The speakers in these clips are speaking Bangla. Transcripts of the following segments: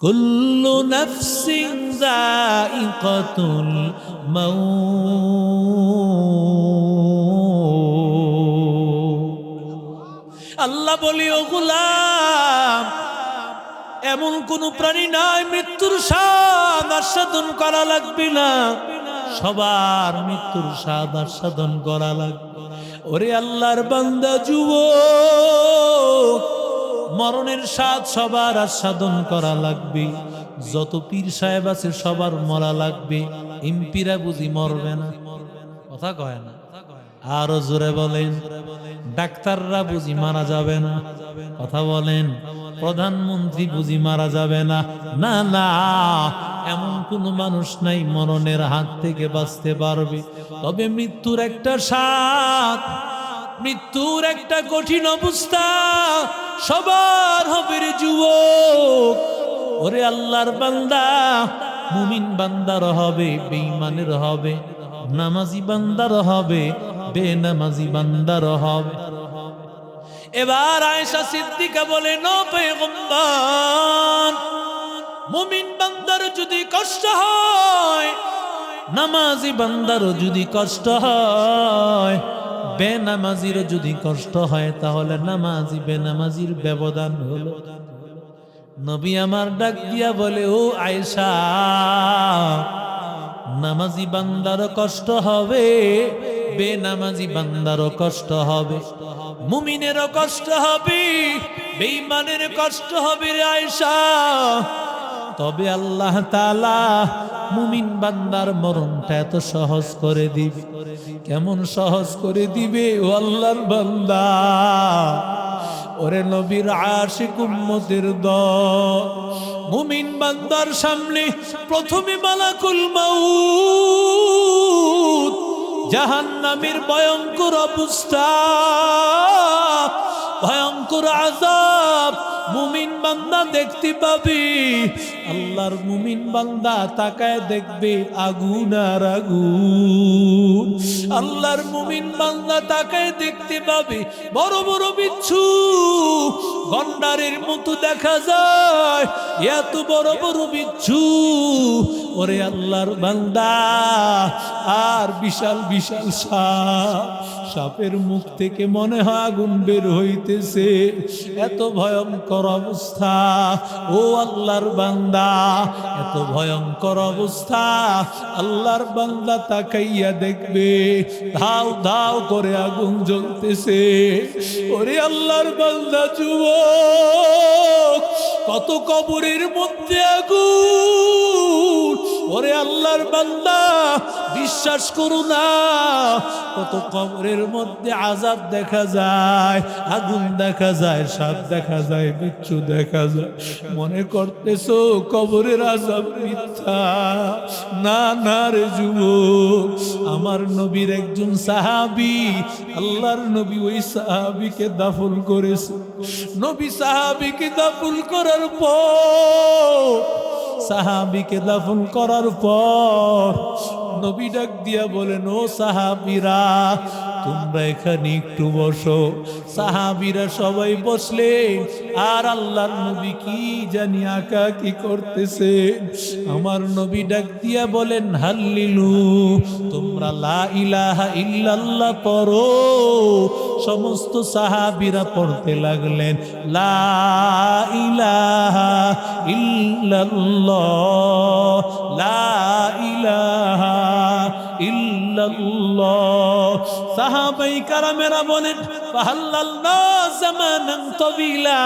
কুল্লু নাফসিন যায়িকাতুল মাউত। আল্লাহ বলি, ও গোলাম, এমন কোন প্রাণী নাই মৃত্যুর স্বাদ আস্বাদন করা লাগবে না, সবার মৃত্যুর স্বাদ আস্বাদন করা লাগবে। ওরে আল্লাহর বান্দা যুবক, মরণের স্বাদ সবার আস্বাদন করা লাগবে। যত পীর সাহেব আছে সবার মরা লাগবে, এমপিরা বুঝি মরবে না? কথা কয় না? আরো জোরে বলেন। ডাক্তাররা বুঝি মারা যাবে না? কথা বলেন। প্রধানমন্ত্রী বুঝি মারা যাবে না? না না, এমন কোন মানুষ নাই মরণের হাত থেকে বাঁচতে পারবে। তবে মৃত্যুর একটা স্বাদ, মৃত্যুর একটা কঠিন অবস্থা সবার হবে রে যুবক। ওরে আল্লাহর বান্দা, মুমিন বান্দার হবে, বেঈমানের হবে, নামাজি বান্দার হবে, বেনামাজি বান্দার হবে। এবার আয়েশা সিদ্দিকা বলেন, ও পয়গম্বর, মুমিন বান্দার যদি কষ্ট হয়, নামাজি বান্দারও যদি কষ্ট হয়, বেনামাজিরও যদি কষ্ট হয়, তাহলে নামাজি বেনামাজির ব্যবধান হলো। নবী আমার ডাক দিয়া বলে, ও আয়েশা, নামাজি বান্দারও কষ্ট হবে, বেনামাজি বান্দারও কষ্ট হবে, মুমিনেরও কষ্ট হবে, বেঈমানের কষ্ট হবে রে আয়েশা। তবে আল্লাহ তাআলা মুমিন বান্দার মরণটা এত সহজ করে দিবে। কেমন সহজ করে দিবে ও আল্লাহর বান্দা? ওরে নবীর আশিক উম্মতের দল, মুমিন বান্দার সামনে প্রথমে মালাকুল মাউত, জাহান্নামের ভয়ঙ্কর অবস্থা, ভয়ঙ্কর আযাব মুমিন বান্দা দেখতে পাবে। আল্লাহর মুমিন বান্দা তাকায় দেখবে আগুন আর আগুন। আল্লাহর মুমিন বান্দা তাকায় দেখতে পাবে বড় বড় বিচ্ছু, গন্ডারের মতো দেখা যায়, এত বড় বড় বিচ্ছু। ওরে আল্লাহর বান্দা, আর বিশাল বিশাল সাপ, সাপের মুখ থেকে মনে হয় আগুন বের হইতেছে, এত ভয়ঙ্কর অবস্থা। ও আল্লাহর বান্দা, এত ভয়ঙ্কর অবস্থা। আল্লাহর বান্দা তাকাইয়া দেখবে ধাও ধাও করে আগুন জ্বলতেছে। ওরে আল্লাহর বান্দা যুবক, কত কবরের মধ্যে আগুন। ওরে আল্লাহর বান্দা, বিশ্বাস করো না, কত কবরের মধ্যে আযাব দেখা যায়, আগুন দেখা যায়, সাপ দেখা যায়, বিচ্ছু দেখা যায়। মনে করতেছো কবরের আযাব মিথ্যা? না না রে যুবক, আমার নবীর একজন সাহাবী, আল্লাহর নবী ওই সাহাবীকে দাফন করেছে। নবী সাহাবীকে দাফন করার পর, সাহাবীকে দাফন করার পর নবী ডাক দিয়া বলেন, ও সাহাবীরা, তোমরা এখানে একটু বসো। সাহাবীরা সবাই বসলেন, আর আল্লাহর নবী কি জানি আঁকা কি করতেছে। আমার নবী ডাক দিয়া বলেন, হাল্লিলু, তোমরা লা ইলাহা ইল্লাল্লাহ পড়ো। সমস্ত সাহাবীরা পড়তে লাগলেন, লা ইলাহা ইল্লাল্লাহ, লা ইলাহা ইল্লাল্লাহ। সাহাবাই কারামেরা বলেন, ফাহাল্লালনা জামানান তাবিলা,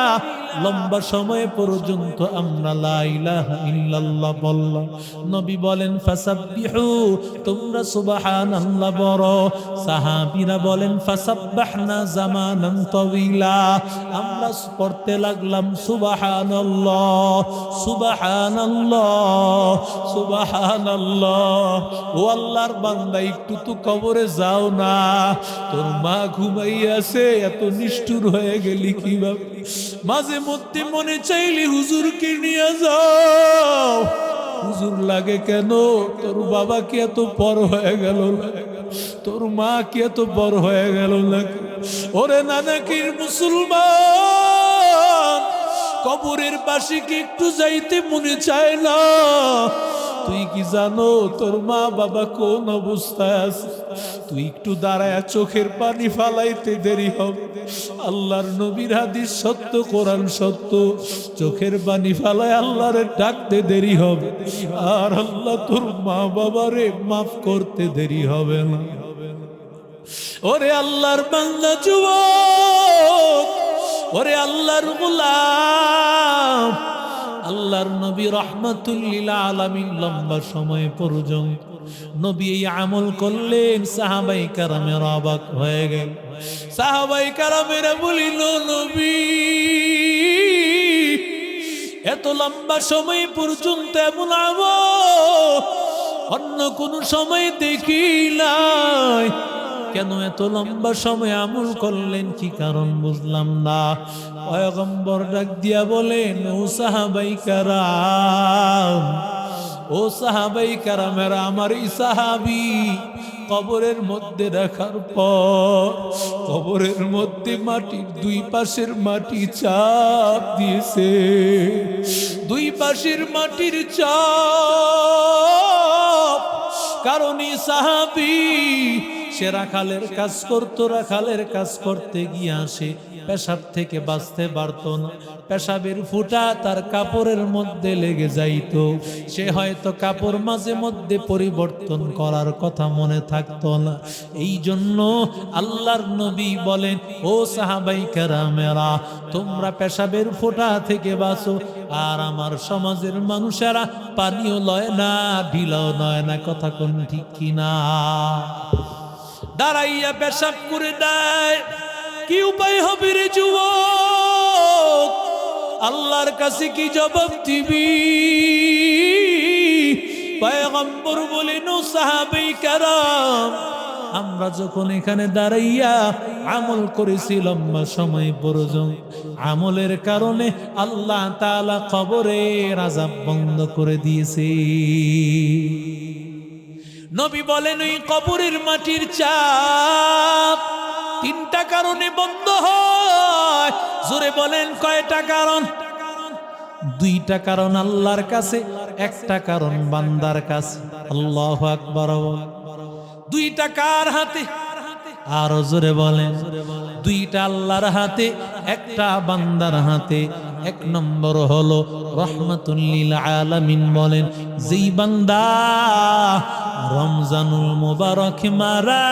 লম্বা সময় পর্যন্ত আমরা লা ইলাহা ইল্লাল্লাহ বললাম। নবী বলেন, ফাসাব্বিহু, তোমরা সুবহানাল্লাহ বলো। সাহাবীরা বলেন, ফাসাব্বাহনা জামানান তাবিলা, আমরা পড়তে লাগলাম সুবহানাল্লাহ সুবহানাল্লাহ সুবহানাল্লাহ। ও আল্লাহর বান্দা, একটু তো কবরে যাও না। তোর মা ঘুমাইয়াছে, এত নিষ্ঠুর হয়ে গেলি কিভাবে? মাঝে মধ্যে মনে চাইলি হুজুরকে নিয়ে যাও। হুজুর লাগে কেন? তোর বাবা কি এত পর হয়ে গেল? তোর মা কি এত বড় হয়ে গেল নাকি? ওরে নানাকির মুসলমান, কবরের পাশে কি একটু যাইতে মনে চায় না? তুই কি জানো তোর মা বাবা কোন অবস্থায় আছে? তুই একটু দাঁড়ায় চোখের পানি ফালাইতে দেরি হবে। আল্লাহর নবীর হাদিস সত্য, কোরআন সত্য। চোখের পানি ফালায় আল্লাহর ডাকতে দেরি হবে, আর আল্লাহ তোর মা বাবারে মাফ করতে দেরি হবে না। ওরে আল্লাহর বান্দা যুবক, ওরে আল্লাহর গোলাম, আল্লাহর নবী রাহমাতুল লিল আলামিন লম্বা সময় পর্যন্ত নবী এই আমল করলেন। সাহাবায়ে কেরামেরা অবাক হয়ে গেল। সাহাবায়ে কেরামেরা বলিল, নবী এত লম্বা সময় পর্যন্ত এমন আমল অন্য কোন সময় দেখি নাই, কেন এত লম্বা সময় আমল করলেন? কি কারণ বুঝলাম না। পয়গম্বর ডাক দিয়া বলেন, ও সাহাবায়ে কেরাম, ও সাহাবায়ে কেরামেরা, আমার এই সাহাবী কবরের মধ্যে রাখার পর কবরের মধ্যে মাটির দুই পাশের মাটি চাপ দিয়েছে। দুই পাশের মাটির চাপ কারণে সাহাবী সে রাখালের কাজ করতো, রাখালের কাজ করতে গিয়ে আসে পেশাব থেকে বাঁচতে পারত না। পেশাবের ফুটা তার কাপড়ের মধ্যে লেগে যাইত। সে হয়তো কাপড় মাঝে মধ্যে পরিবর্তন করার কথা মনে থাকতো না। এই জন্য আল্লাহর নবী বলেন, ও সাহাবায়ে কেরামেরা, তোমরা পেশাবের ফুটা থেকে বাঁচো, আর আমার সমাজের মানুষেরা পানিও লয় না, ঢিলাও নয় না। কথা কোন ঠিক কিনা? দাঁড়াইয়া পেশাব করে দেয়। কি উপায় হবে রে যুবক? আল্লাহর কাছে কি জবাব দিবি? পয়গম্বর বলেন, ও সাহাবায়ে কেরাম, আমরা যখন এখানে দাঁড়াইয়া আমল করেছি লম্বা সময় পর্যন্ত, আমলের কারণে আল্লাহ তাআলা কবরের আযাব বন্ধ করে দিয়েছে। নবী বলেন, ওই কবরের মাটির চাপ তিনটা কারণে বন্ধ হয়। জোরে বলেন, কয়টা কারণ? দুইটা কারণ আল্লাহর কাছে, একটা কারণ বান্দার কাছে। আল্লাহু আকবার। দুইটা কার হাতে? আরো জোরে বলেন। দুইটা আল্লাহর হাতে, একটা বান্দার হাতে। এক নম্বর হলো রাহমাতুল লিল আলামিন বলেন, যেই বান্দা রমজানুল মুবারক মারা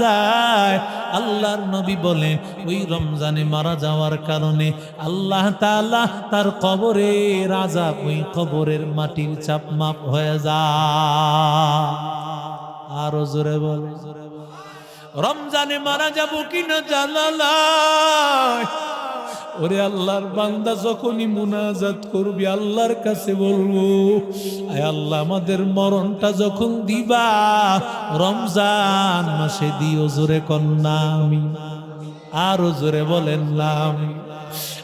যায়, আল্লাহর নবী বলেন ওই রমজানে মারা যাওয়ার কারণে আল্লাহ তাআলা তার কবরের আযাব, ওই কবরের মাটির চাপ মাফ হয়ে যায়। আরো জোরে বলে, রমজানে মারা যাব কিনা জানা নাই। ওরে আল্লাহর বান্দা যখনই মুনাজাত করবি আল্লাহর কাছে বলবো, আয় আল্লাহ আমাদের মরণটা যখন দিবা রমজান মাসে দিও। জোরে কন্যা আমি, আরো জোরে বলেন না আমি।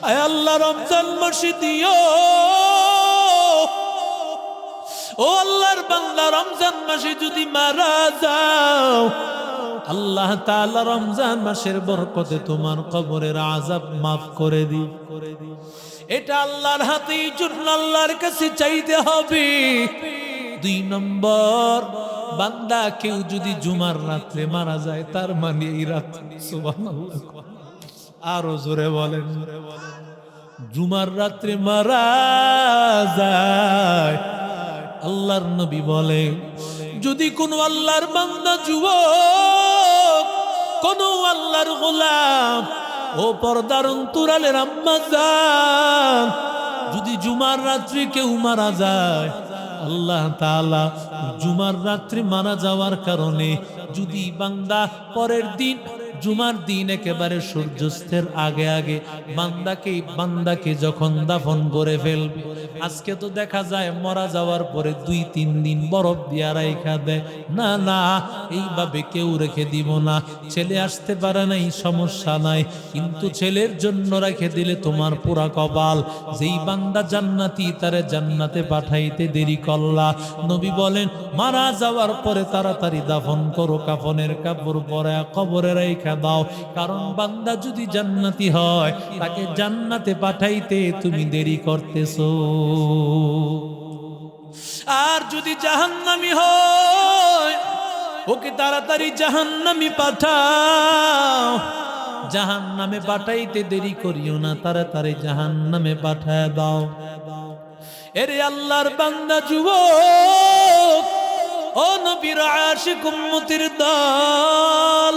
আয় আল্লাহ রমজান মাসে দিও। ও আল্লাহর বান্দা, রমজান মাসে যদি মারা যাও আল্লাহ তাআলা রমজান মাসের বরকতে তোমার কবরের আযাব মাফ করে দি। এটা আল্লাহর হাতে, জন্য আল্লাহর কাছে চাইতে হবে। দুই নম্বর, বান্দা কেউ যদি জুমার রাত্রে মারা যায়, তার মানে এই রাত্রে, সুবহানাল্লাহ, আরো জোরে বলেন, জুমার রাত্রে মারা যায়, আল্লাহর নবী বলে যদি কোনো আল্লাহর বান্দা যুবক, কোন আল্লাহর গোলাম, ও পর্দার অন্তরালের আম্মা জান, যদি জুমার রাত্রি কেউ মারা যায়, আল্লাহ তাআলা জুমার রাত্রি মারা যাওয়ার কারণে যদি বান্দা পরের দিন জুমার দিন একেবারে সূর্যাস্তের আগে আগে বান্দাকে যখন দাফন করে ফেলবে, আজকে তো দেখা যায় মরা যাওয়ার পরে 2-3 দিন বরফ দিয়া রাইখা দেয়। না না, এইভাবে কেউ রেখে দিব না। ছেলে আসতে পারে নাই, সমস্যা নাই, কিন্তু ছেলের জন্য রেখে দিলে তোমার পুরা কপাল। যেই বান্দা জান্নাতি, তারে জান্নাতে পাঠাইতে দেরি করলা। নবী বলেন মারা যাওয়ার পরে তাড়াতাড়ি দাফন করো, কাফনের কাপড় পরে কবরে রাইখা রেখে দাও, কারণ বান্দা যদি জান্নাতি হয় তাকে জান্নাতে পাঠাইতে তুমি দেরি করতেছো। আর যদি জাহান্নামী হয় ওকে তাড়াতাড়ি জাহান্নামে পাঠাও। জাহান্নামে পাঠাইতে দেরি করিও না, তাড়াতাড়ি জাহান্নামে পাঠায় দাও। এরে আল্লাহর বান্দা যুবক, ও নবীর আশিক উম্মতের দল,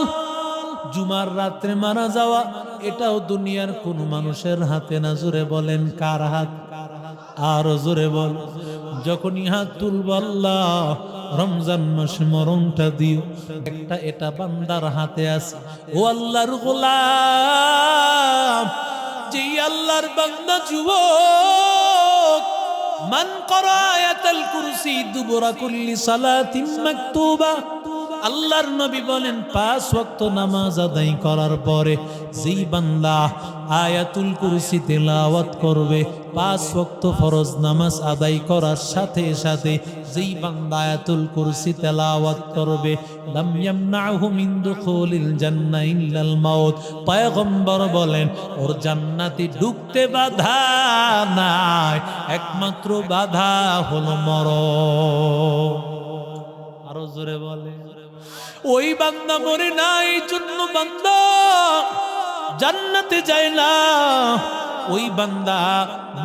জুমার রাত্রে মারা যাওয়া এটাও দুনিয়ার কোন মানুষের হাতে না। জোরে বলেন কার হাত? আরো জোরে বল। যখনই হাত তুলব আল্লাহ রমজান মাসে মরণটা দিও, একটা এটা বান্দার হাতে আছে। ও আল্লাহর গোলাম, যেই আল্লাহর বান্দা যুবক মান করা আয়াতুল কুরসি দুবরা কুল্লি সালাতিন মাকতুবা, আল্লাহর নবী বলেন 5 ওয়াক্ত নামাজ আদায় করার পরে যেই বান্দা আয়াতুল কুরসি তেলাওয়াত করবে, 5 ওয়াক্ত ফরজ নামাজ আদায় করার সাথে সাথে যেই বান্দা আয়াতুল কুরসি তেলাওয়াত করবে, লাম ইয়ামনাহু মিন দুখুলিল জান্নাহ ইল্লাল মাউত, পয়গম্বর বলেন ওর জান্নাতে ঢুকতে বাধা নাই, একমাত্র বাধা হলো মরণ। আরো জোরে বলে। ওই বান্দা মরে না, এই জন্য বান্দা জান্নাতে যায় না। ওই বান্দা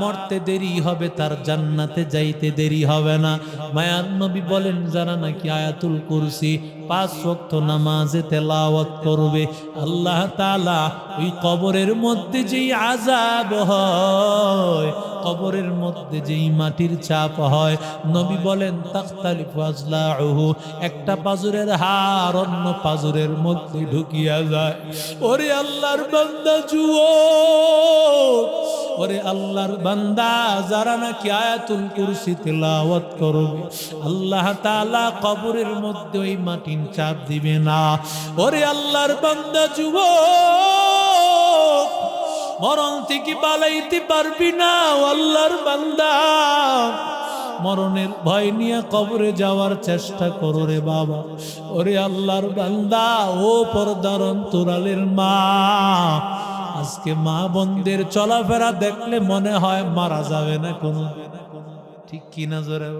মরতে দেরি হবে, তার জান্নাতে যাইতে দেরি হবে না। মায়ার নবী বলেন যারা নাকি আয়াতুল কুরসি 5 ওয়াক্ত নামাজে তেলাওয়াত করবে, আল্লাহ তাআলা ওই কবরের মধ্যে যেই আযাব হয়, কবরের মধ্যে যেই মাটির চাপ হয়, নবী বলেন তাখতালিফু আজলাউহু, একটা পাজরের হাড় অন্য পাজরের মধ্যে ঢুকিয়া যায়। ওরে আল্লাহর বান্দা যুবক, ওরে আল্লাহর বান্দা যারা নাকি আয়াতুল কুরসি তেলাওয়াত করবে, আল্লাহ তাআলা কবরের মধ্যে ওই মাটির চাপ দিবে না। ওরে আল্লাহর বান্দা যুবক, মরণ থেকে পালাইতে পারবি না। আল্লাহর বান্দা মরণের ভয় নিয়ে কবরে যাওয়ার চেষ্টা করো রে বাবা। ওরে আল্লাহর বান্দা, ও পর্দার অন্তরালের মা, আজকে মা বোনদের চলাফেরা দেখলে মনে হয় মারা যাবে না কোনো, ঠিক কি না? জোরে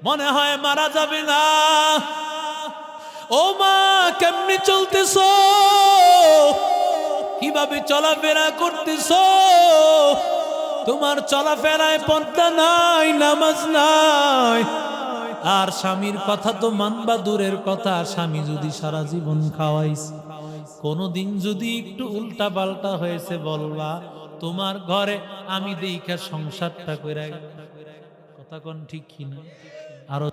মনে হয় মারা যাবে না। ও মা, কেমনি চলতেছো? কিভাবে চলাফেরা করতেছো? তোমার চলাফেরায় পর্দা নাই, নামাজ নাই। আর স্বামীর কথা তো মানবা দূরের কথা, স্বামী যদি সারা জীবন খাওয়াইছে, কোনদিন যদি একটু উল্টা পাল্টা হয়েছে বলবা তোমার ঘরে আমি দেখা সংসারটা কইরা। কথা কোন ঠিক কিনা? আরো